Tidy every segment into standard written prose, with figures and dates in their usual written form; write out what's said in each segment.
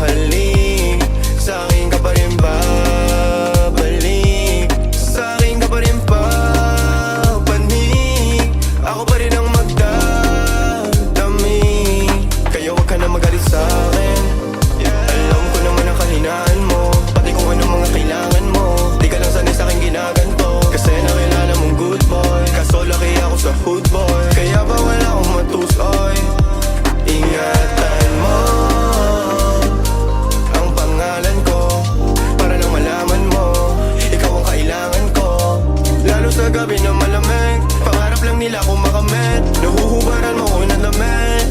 hahalik, sa'kin ka pa rin babalik, sa'kin ka pa rin papanik, ako pa rin ang magdadami. Kaya wag ka na magalit sa'kin, alam ko naman ang kahinaan mo, pati kung anong mga kailangan mo. Di ka lang sanay sa'king ginaganto, kasi nakilala mong good boy, kaso laki ako sa hood boy. Kaya bawal akong matusoy, ingatan mo ang pangalan ko, para lang malaman mo, ikaw ang kailangan ko. Lalo sa gabi na malamig, pangarap lang nila kung makamit, nahuhubaran mo ko ng damit.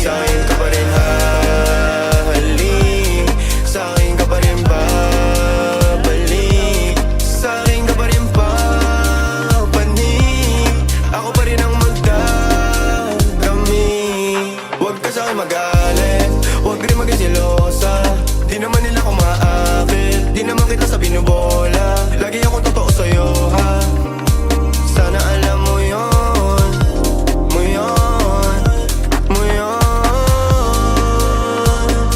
Sa'kin ka pa rin hahalik, sa'kin ka pa rin babalik, sa'kin ka pa rin papanik, ako pa rin ang magdadami. Huwag ka sa'kin magalit, huwag rin maging selosa, di naman nila ko maakit, di naman kita sa binubola. Lagi ako totoo sa'yo ha, sana alam mo yun, mo yun, mo yun.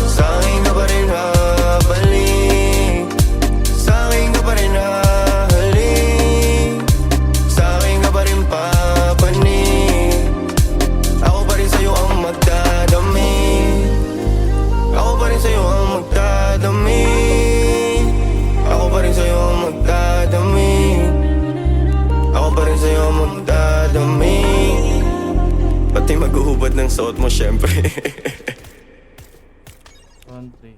Sa'kin ka pa rin habalik, sa'kin ka pa rin hahalik, sa'kin ka pa rin papanik, ako pa rin sa'yo ang magdadami, ako pa rin sa'yo ang magdadami, ako pa rin sa'yo ang magdadami, ako pa rin sa'yo ang magdadami. Pati maghuhubad ng suot mo syempre. 1, 3.